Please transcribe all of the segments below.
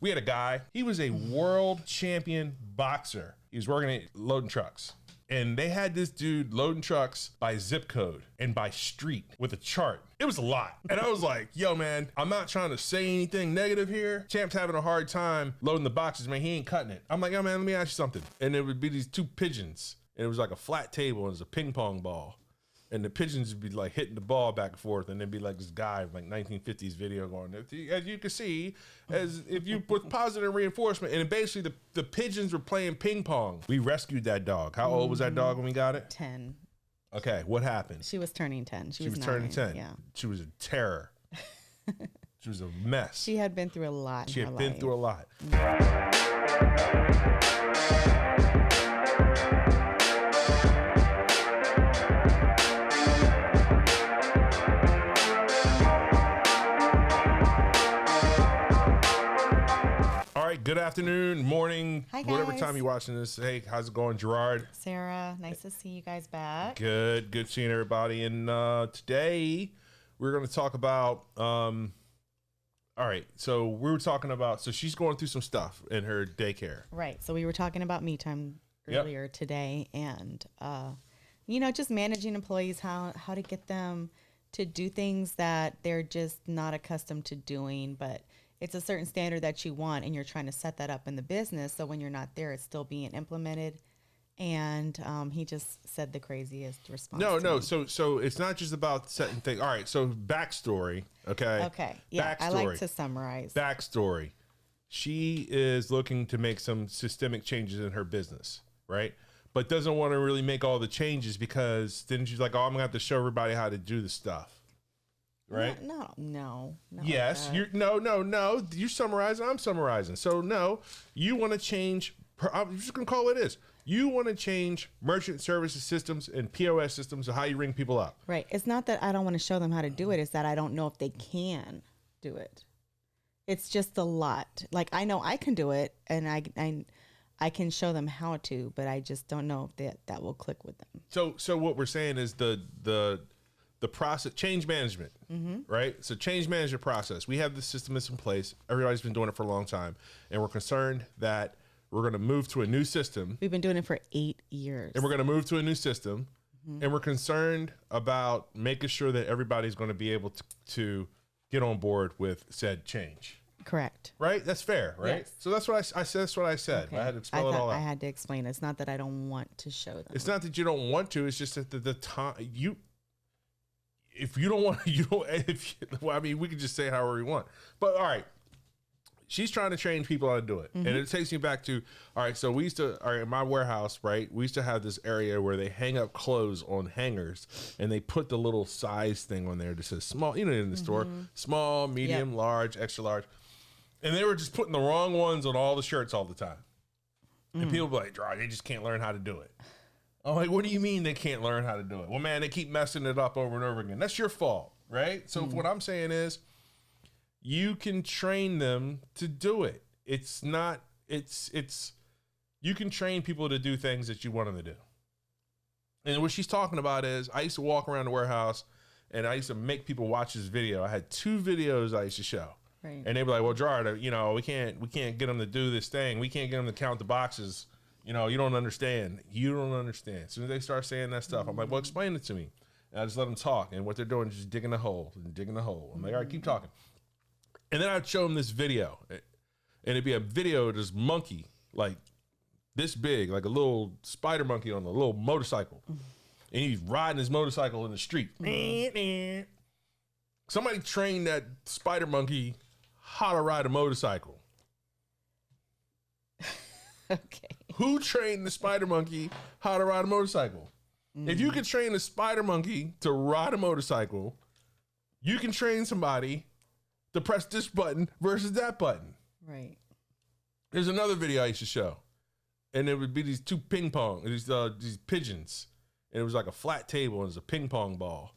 We had a guy, he was a world champion boxer. He was working at loading trucks. And they had this dude loading trucks by zip code and by street with a chart. It was a lot. And I was like, yo, man, I'm not trying to say anything negative here. Champ's having a hard time loading the boxes, man. He ain't cutting it. I'm like, yo, man, let me ask you something. And it would be these two pigeons. And it was like a flat table and it was a ping pong ball. And the pigeons would be like hitting the ball back and forth, and there'd be like this guy like 1950s video going, as you can see, as if you put positive reinforcement, and basically the pigeons were playing ping pong. We rescued that dog. How old was that dog when we got it? 10. Okay, what happened? She was turning 10. She was turning 9, 10. Yeah. She was a terror. She was a mess. She had been through a lot. She had been through a lot. Good afternoon, morning, hi, whatever time you're watching this. Hey, how's it going, Gerard? Sarah, nice to see you guys back. Good seeing everybody. And today we're going to talk about, all right, so we were talking about, so she's going through some stuff in her daycare. Right, so we were talking about me time earlier today, and, you know, just managing employees, how to get them to do things that they're just not accustomed to doing, but it's a certain standard that you want, and you're trying to set that up in the business. So when you're not there, it's still being implemented. And he just said the craziest response. No. So it's not just about setting things. All right. So backstory. Okay. Okay. Yeah. I like to summarize. Backstory. She is looking to make some systemic changes in her business, right? But doesn't want to really make all the changes because then she's like, oh, I'm gonna have to show everybody how to do the stuff. Right? No. Yes, you're no. You're summarizing. I'm summarizing. So no, you want to change. I'm just gonna call it is. You want to change merchant services systems and POS systems of how you ring people up. Right. It's not that I don't want to show them how to do it. It's that I don't know if they can do it. It's just a lot. Like I know I can do it, and I can show them how to, but I just don't know if that will click with them. So what we're saying is the process, change management, right? So change management process. We have the system that's in place. Everybody's been doing it for a long time. And we're concerned that we're going to move to a new system. We've been doing it for 8 years. And we're going to move to a new system. And we're concerned about making sure that everybody's going to be able to get on board with said change. Correct. Right? That's fair, right? Yes. So that's what I said. That's what I said. Okay. I had to spell it all out. I had to explain. It's not that I don't want to show them. It's not that you don't want to. It's just that the time if you don't want, I mean, we can just say however we want. But all right, she's trying to train people how to do it. And it takes me back to, all right, so we used to, all right, in my warehouse, right, we used to have this area where they hang up clothes on hangers and they put the little size thing on there that says small, you know, in the store, small, medium, large, extra large. And they were just putting the wrong ones on all the shirts all the time. And people were like, they just can't learn how to do it. I'm like, what do you mean they can't learn how to do it? Well, man, they keep messing it up over and over again. That's your fault, right? So what I'm saying is you can train them to do it. It's you can train people to do things that you want them to do. And what she's talking about is I used to walk around the warehouse and I used to make people watch this video. I had 2 videos I used to show. Right. And they'd be like, well, Gerard, you know, we can't get them to do this thing. We can't get them to count the boxes. You know, you don't understand. You don't understand. As soon as they start saying that stuff, I'm like, well, explain it to me. And I just let them talk. And what they're doing is just digging a hole and digging a hole. I'm like, all right, keep talking. And then I'd show them this video. And it'd be a video of this monkey, like this big, like a little spider monkey on a little motorcycle. And he's riding his motorcycle in the street. Somebody trained that spider monkey how to ride a motorcycle. Okay. Who trained the spider monkey how to ride a motorcycle? If you can train a spider monkey to ride a motorcycle, you can train somebody to press this button versus that button. Right. There's another video I used to show, and it would be these two these pigeons, and it was like a flat table and it was a ping pong ball.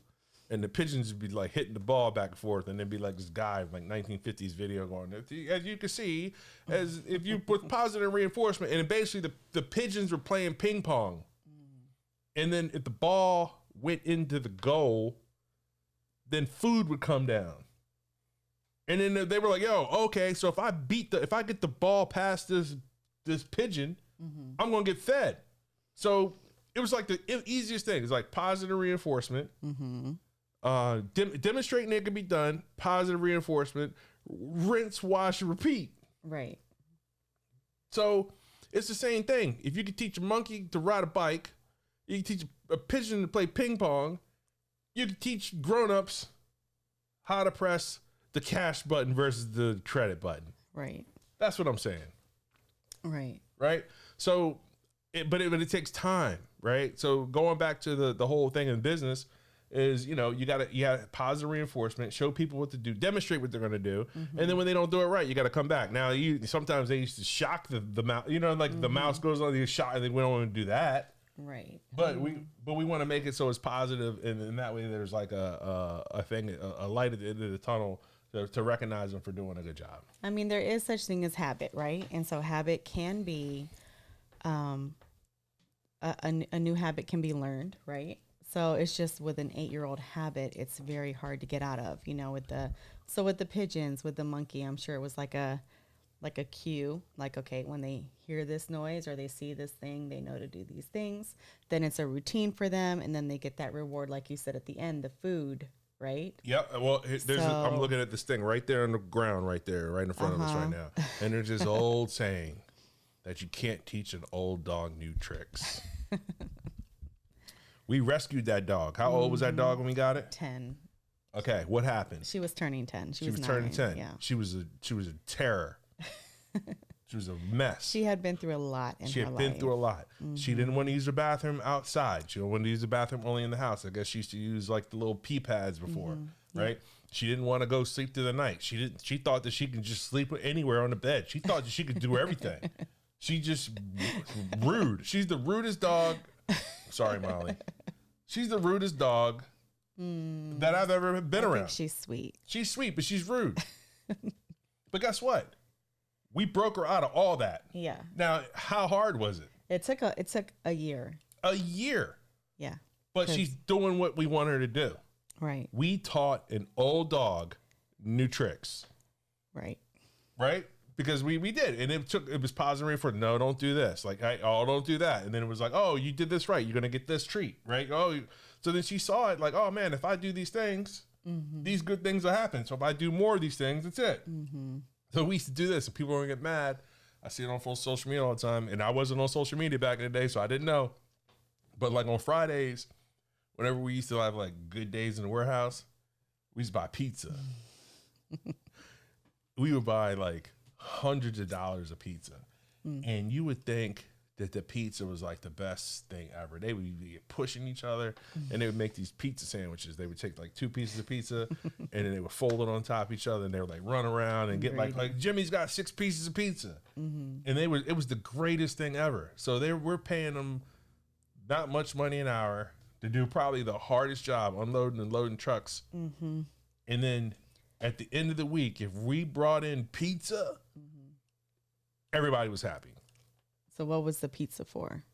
And the pigeons would be like hitting the ball back and forth, and there'd be like this guy like 1950s video going, as you can see, as if you put positive reinforcement, and basically the pigeons were playing ping pong. And then if the ball went into the goal, then food would come down. And then they were like, yo, okay, so if I get the ball past this pigeon, I'm going to get fed. So it was like the easiest thing. It's like positive reinforcement, demonstrating it can be done, positive reinforcement, rinse, wash, and repeat. Right. So it's the same thing. If you could teach a monkey to ride a bike, you can teach a pigeon to play ping pong, you can teach grown-ups how to press the cash button versus the credit button. Right. That's what I'm saying. Right. Right. So, but it takes time. Right. So going back to the whole thing in business is, you got positive reinforcement, show people what to do, demonstrate what they're going to do. And then when they don't do it right, you got to come back. Now, sometimes they used to shock the mouse, the mouse goes on the shot and we don't want to do that. Right. But we want to make it so it's positive, and in that way there's like a light at the end of the tunnel to recognize them for doing a good job. I mean, there is such thing as habit, right? And so habit can be, a new habit can be learned, right? So it's just with an 8-year-old habit, it's very hard to get out of, with the pigeons, with the monkey, I'm sure it was like a cue, like, okay, when they hear this noise or they see this thing, they know to do these things. Then it's a routine for them. And then they get that reward, like you said, at the end, the food, right? Yep. Well, I'm looking at this thing right there on the ground, right there, right in front of us right now. And there's this old saying that you can't teach an old dog new tricks. We rescued that dog. How old was that dog when we got it? 10. Okay. What happened? She was turning 10. She was turning 10. Yeah. She was a terror. She was a mess. She had been through a lot in her life. She had been through a lot. She didn't want to use the bathroom outside. She wanted to use the bathroom only in the house. I guess she used to use like the little pee pads before, right? She didn't want to go sleep through the night. She thought that she could just sleep anywhere on the bed. She thought that she could do everything. She just rude. She's the rudest dog. Sorry, Molly. She's the rudest dog that I've ever been around. Think she's sweet. She's sweet, but she's rude. But guess what? We broke her out of all that. Yeah. Now, how hard was it? It took a year. A year. Yeah. But she's doing what we want her to do. Right. We taught an old dog new tricks. Right. Right? Because we did. And it was positive for no, don't do this. Like, don't do that. And then it was like, oh, you did this right. You're going to get this treat. Right? So then she saw it like, oh man, if I do these things, these good things will happen. So if I do more of these things, that's it. So we used to do this and people would get mad. I see it on full social media all the time. And I wasn't on social media back in the day, so I didn't know. But like on Fridays, whenever we used to have like good days in the warehouse, we used to buy pizza. We would buy like hundreds of dollars of pizza. And you would think that the pizza was like the best thing ever. They would be pushing each other and they would make these pizza sandwiches. They would take like 2 pieces of pizza and then they would fold it on top of each other and they would like run around and get like Jimmy's got 6 pieces of pizza. And it was the greatest thing ever. So we're paying them not much money an hour to do probably the hardest job, unloading and loading trucks. And then at the end of the week, if we brought in pizza, everybody was happy. So what was the pizza for?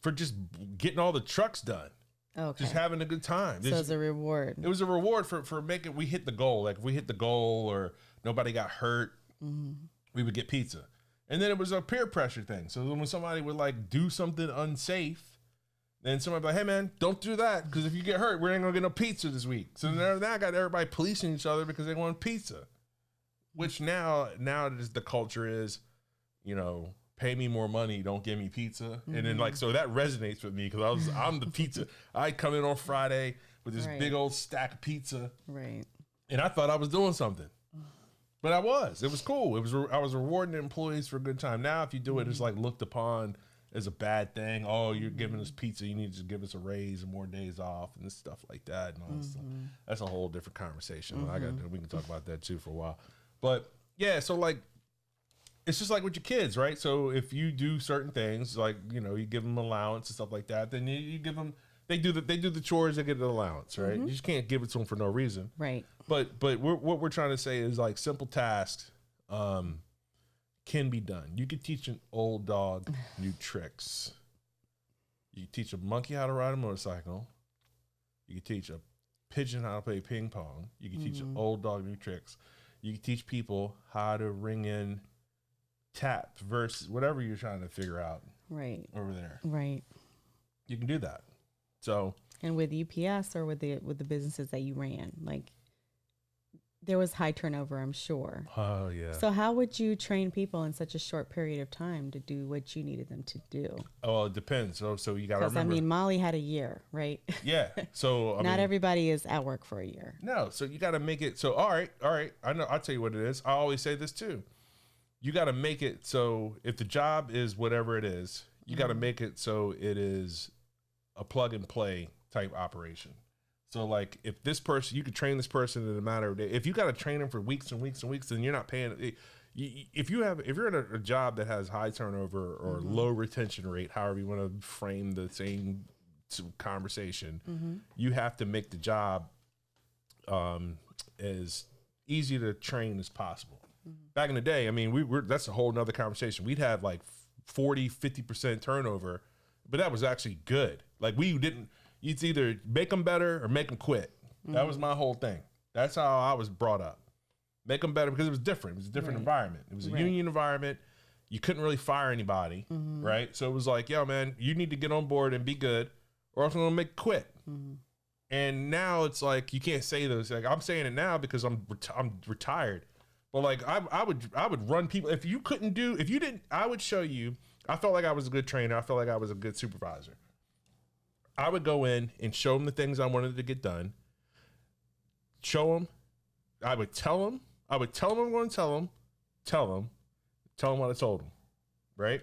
For just getting all the trucks done. Okay. Just having a good time. So it's a reward. It was a reward for making, we hit the goal. Like if we hit the goal or nobody got hurt, we would get pizza. And then it was a peer pressure thing. So when somebody would like do something unsafe, then somebody would be like, hey man, don't do that. Because if you get hurt, we ain't gonna get no pizza this week. So now I got everybody policing each other because they want pizza. Which now the culture is, pay me more money, don't give me pizza. And then so that resonates with me because I'm the pizza. I come in on Friday with this big old stack of pizza. Right. And I thought I was doing something. But I was. It was cool. I was rewarding the employees for a good time. Now if you do it, it's like looked upon as a bad thing. Oh, you're giving us pizza, you need to just give us a raise and more days off and stuff like that and all that stuff. That's a whole different conversation. We can talk about that too for a while. But yeah, so like it's just like with your kids, right? So if you do certain things, like you give them allowance and stuff like that, then you give them. They do the chores, they get an allowance, right? You just can't give it to them for no reason, right? But what we're trying to say is like simple tasks can be done. You can teach an old dog new tricks. You can teach a monkey how to ride a motorcycle. You can teach a pigeon how to play ping pong. You can teach an old dog new tricks. You can teach people how to ring in taps versus whatever you're trying to figure out Right. over there. Right. You can do that. So, and with UPS or with the businesses that you ran, like there was high turnover, I'm sure. oh yeah. So how would you train people in such a short period of time to do what you needed them to do? Oh, it depends. So you got to Because remember. I mean, Molly had a year, right? Yeah. So Not everybody is at work for a year. No. So you got to make it. So all right. I know. I'll tell you what it is. I always say this too. You got to make it so if the job is whatever it is, you got to make it so it is a plug and play type operation. So like if this person, you could train this person in a matter of days. If you got to train them for weeks and weeks and weeks, then you're not paying. If you're in a job that has high turnover or low retention rate, however you want to frame the same conversation, you have to make the job as easy to train as possible. Back in the day, I mean, that's a whole nother conversation. We'd have like 40, 50% turnover, but that was actually good. Like it's either make them better or make them quit. That was my whole thing. That's how I was brought up. Make them better because it was different. It was a different environment. It was a union environment. You couldn't really fire anybody, right? So it was like, yo, man, you need to get on board and be good or else I'm going to make you quit. And now it's like, you can't say those. Like I'm saying it now because I'm retired. But like I would run people. If you didn't, I would show you. I felt like I was a good trainer. I felt like I was a good supervisor. I would go in and show them the things I wanted to get done. Show them. I would tell them. I'm going to tell them what I told them, right?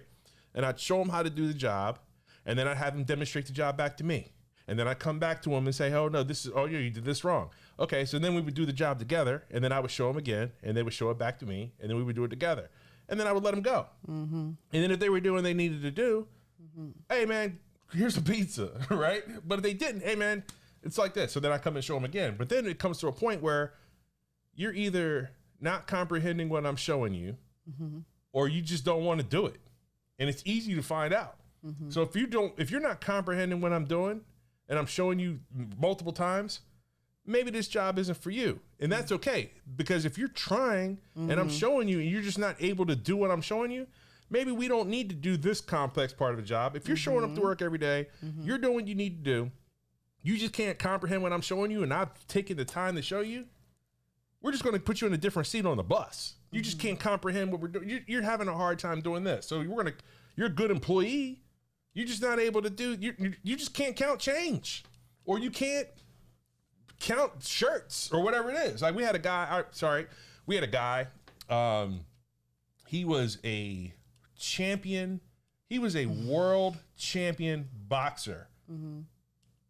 And I'd show them how to do the job, and then I'd have them demonstrate the job back to me. And then I'd come back to them and say, oh, no, you did this wrong. Okay, so then we would do the job together, and then I would show them again, and they would show it back to me, and then we would do it together. And then I would let them go. And then if they were doing what they needed to do, hey, man, here's a pizza, right? But if they didn't, hey, man, it's like this. So then I come and show them again. But then it comes to a point where you're either not comprehending what I'm showing you, or you just don't want to do it. And it's easy to find out. So if you're not comprehending what I'm doing, and I'm showing you multiple times, maybe this job isn't for you. And that's okay. Because if you're trying and I'm showing you and you're just not able to do what I'm showing you, maybe we don't need to do this complex part of the job. If you're showing up to work every day, you're doing what you need to do, you just can't comprehend what I'm showing you and I've taken the time to show you, we're just going to put you in a different seat on the bus. You just can't comprehend what we're doing. You're having a hard time doing this. So you're a good employee. You're just not able to do, you just can't count change, or you can't count shirts or whatever it is. Like we had a guy, he was a champion. He was a world champion boxer,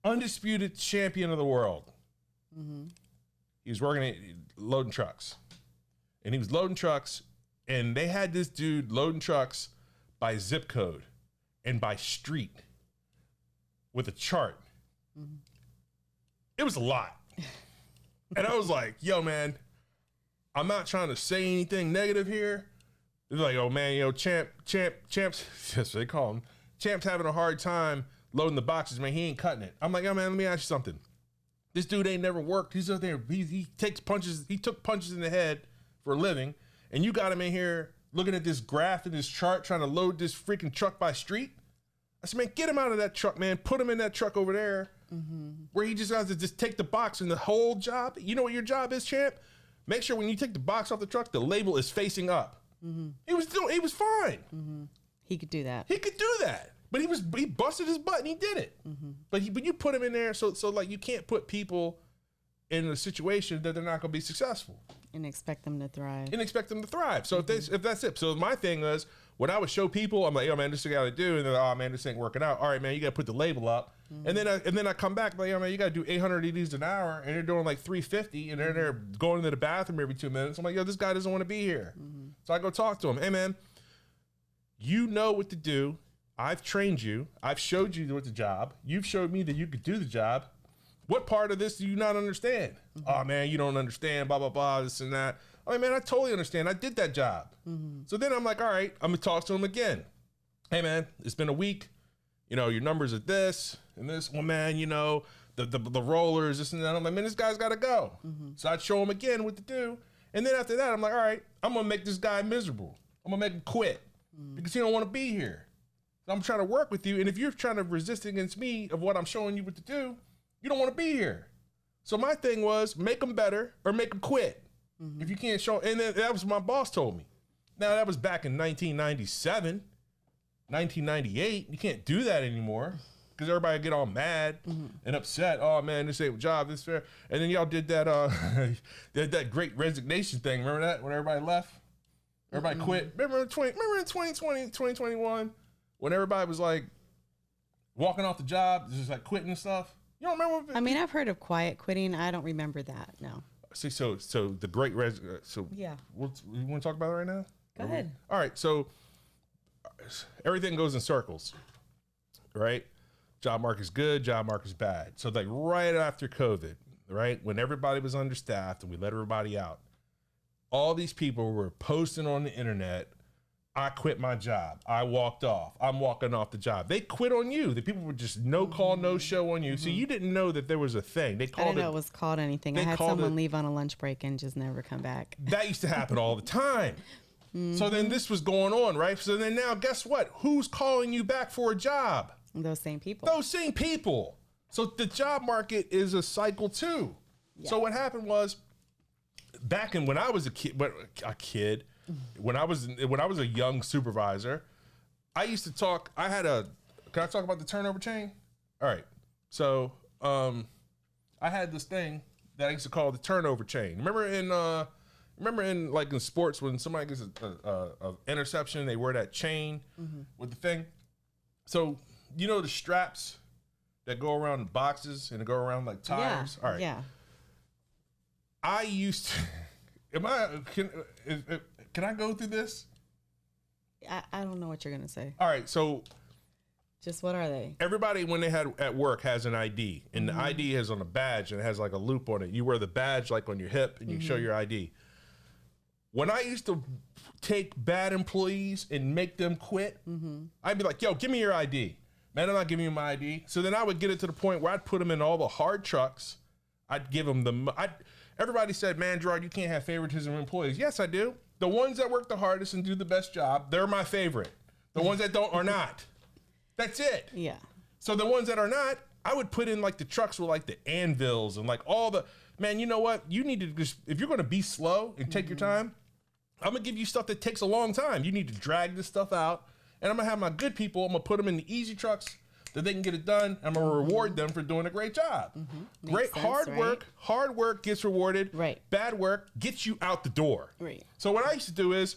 undisputed champion of the world. He was working at loading trucks, and he was loading trucks, and they had this dude loading trucks by zip code and by street with a chart. It was a lot. And I was like, yo, man, I'm not trying to say anything negative here. They're like, oh man, Champ's, that's what they call him. Champ's having a hard time loading the boxes, man. He ain't cutting it. I'm like, yo, man, let me ask you something. This dude ain't never worked. He's out there. He took punches in the head for a living. And you got him in here looking at this graph and this chart, trying to load this freaking truck by street. I said, man, get him out of that truck, man. Put him in that truck over there where he just has to just take the box and the whole job. You know what your job is, Champ? Make sure when you take the box off the truck, the label is facing up. He was fine. He could do that. He could do that. But he busted his butt and he did it. But you put him in there so like you can't put people in a situation that they're not going to be successful. And expect them to thrive. So if that's it. So my thing was, when I would show people, I'm like, oh man, this is what I gotta do. And then, oh man, this ain't working out. All right, man, you gotta put the label up. And then I come back, like, oh man, you gotta do 800 of these an hour. And they're doing like 350 and they're going to the bathroom every 2 minutes. I'm like, yo, this guy doesn't want to be here. So I go talk to him. Hey man, you know what to do. I've trained you. I've showed you what the job. You've showed me that you could do the job. What part of this do you not understand? Oh man, you don't understand, blah, blah, blah, this and that. I mean, man, I totally understand. I did that job. So then I'm like, all right, I'm gonna talk to him again. Hey man, it's been a week. You know, your numbers are this and this. Well, man, you know, the rollers, this and that. I'm like, man, this guy's gotta go. So I'd show him again what to do. And then after that, I'm like, all right, I'm going to make this guy miserable. I'm going to make him quit because he don't want to be here. So I'm trying to work with you. And if you're trying to resist against me of what I'm showing you what to do, you don't want to be here. So my thing was make them better or make them quit. If you can't show, and then that was what my boss told me. Now that was back in 1997, 1998. You can't do that anymore because everybody get all mad and upset. Oh man, this ain't a job, this fair. And then y'all did that that great resignation thing. Remember that when everybody left? Everybody quit. Remember in 2020, 2021, when everybody was like walking off the job, just like quitting and stuff. You don't remember? I mean, I've heard of quiet quitting. I don't remember that. No. See, so the great so yeah. You want to talk about it right now? Go ahead. All right. So everything goes in circles, right? Job market's good, job market's bad. So like right after COVID, right, when everybody was understaffed and we let everybody out, all these people were posting on the internet, I quit my job. I walked off. I'm walking off the job. They quit on you. The people were just no call, no show on you. So you didn't know that there was a thing. They called I didn't know it was called anything. I had someone leave on a lunch break and just never come back. That used to happen all the time. So then this was going on, right? So then now guess what? Who's calling you back for a job? Those same people. Those same people. So the job market is a cycle too. Yeah. So what happened was back in when I was a kid, when I was a young supervisor, I used to talk. Can I talk about the turnover chain? All right. So I had this thing that I used to call the turnover chain. Remember in like in sports when somebody gets a interception, they wear that chain with the thing. So you know the straps that go around the boxes and they go around like tires. Yeah. All right. Yeah. I used to. Can I go through this? I don't know what you're gonna say. All right, so just what are they? Everybody when they had at work has an ID, and the ID has on a badge and it has like a loop on it. You wear the badge like on your hip, and you show your ID. When I used to take bad employees and make them quit, I'd be like, "Yo, give me your ID." Man, I'm not giving you my ID. So then I would get it to the point where I'd put them in all the hard trucks. I'd give them everybody said, "Man, Gerard, you can't have favoritism of employees." Yes, I do. The ones that work the hardest and do the best job, they're my favorite. The ones that don't are not. That's it. Yeah. So the ones that are not, I would put in like the trucks with like the anvils and like all the, man, you know what? You need to just, if you're going to be slow and take your time, I'm going to give you stuff that takes a long time. You need to drag this stuff out. And I'm going to have my good people, I'm going to put them in the easy trucks that they can get it done. I'm going to reward them for doing a great job. Great, sense, hard work gets rewarded. Right. Bad work gets you out the door. Right. So what I used to do is,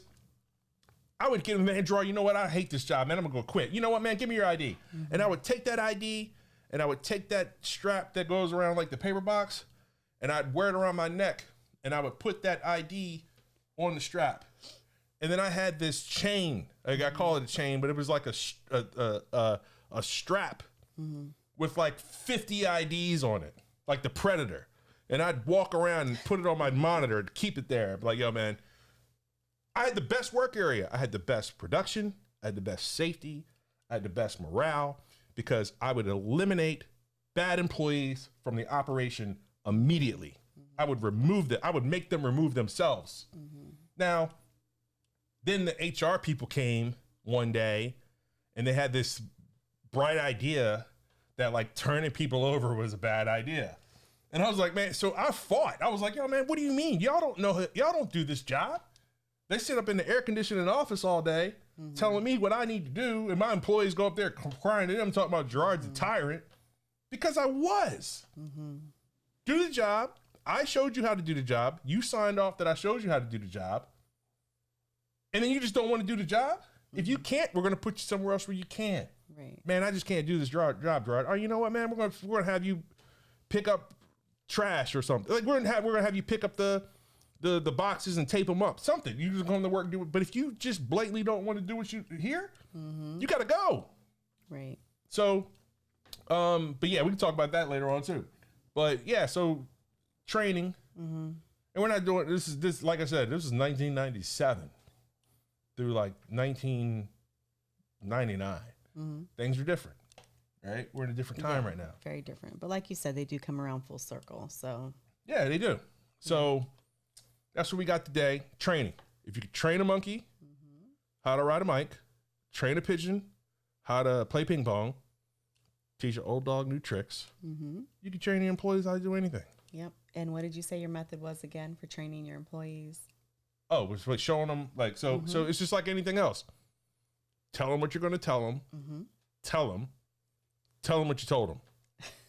I would give them, man, Gerard, you know what? I hate this job, man. I'm going to go quit. You know what, man? Give me your ID. And I would take that ID and I would take that strap that goes around like the paper box and I'd wear it around my neck and I would put that ID on the strap. And then I had this chain. Like I call it a chain, but it was like a strap with like 50 IDs on it, like the Predator. And I'd walk around and put it on my monitor to keep it there. I'd be like, yo, man, I had the best work area. I had the best production. I had the best safety. I had the best morale because I would eliminate bad employees from the operation immediately. I would remove them. I would make them remove themselves. Now, then the HR people came one day and they had this bright idea that like turning people over was a bad idea. And I was like, man, so I fought. I was like, yo, man, what do you mean? Y'all don't do this job. They sit up in the air conditioning office all day telling me what I need to do. And my employees go up there crying to them, talking about Gerard's a tyrant because I was. Do the job. I showed you how to do the job. You signed off that I showed you how to do the job. And then you just don't want to do the job. If you can't, we're going to put you somewhere else where you can. Right. Man, I just can't do this job, Gerard. Oh, you know what, man? We're going to have you pick up trash or something. Like we're gonna have you pick up the boxes and tape them up. Something. You just come to work and do it. But if you just blatantly don't want to do what you here, you got to go. Right. So, but yeah, we can talk about that later on too. But yeah, so training, and we're not doing this. Like I said, this is 1997 through like 1999. Things are different. Right, we're in a different time right now. Very different, but like you said, they do come around full circle. So yeah, they do. So That's what we got today. Training. If you could train a monkey, how to ride a mic, train a pigeon, how to play ping pong, teach an old dog new tricks, you can train your employees how to do anything. Yep. And what did you say your method was again for training your employees? Oh, it was like showing them so it's just like anything else. Tell them what you're going to tell them. Tell them what you told them.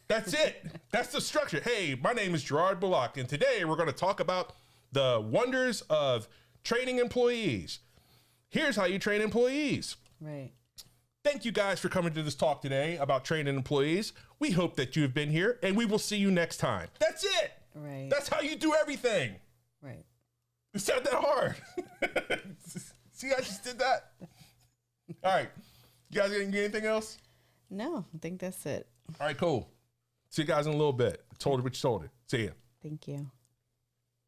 That's it. That's the structure. Hey, my name is Gerard Bullock, and today we're going to talk about the wonders of training employees. Here's how you train employees. Right. Thank you guys for coming to this talk today about training employees. We hope that you've been here, and we will see you next time. That's it. Right. That's how you do everything. Right. It's not that hard. See, I just did that. All right. You guys get anything else? No, I think that's it. All right, cool. See you guys in a little bit. Told you what you told it. See ya. Thank you.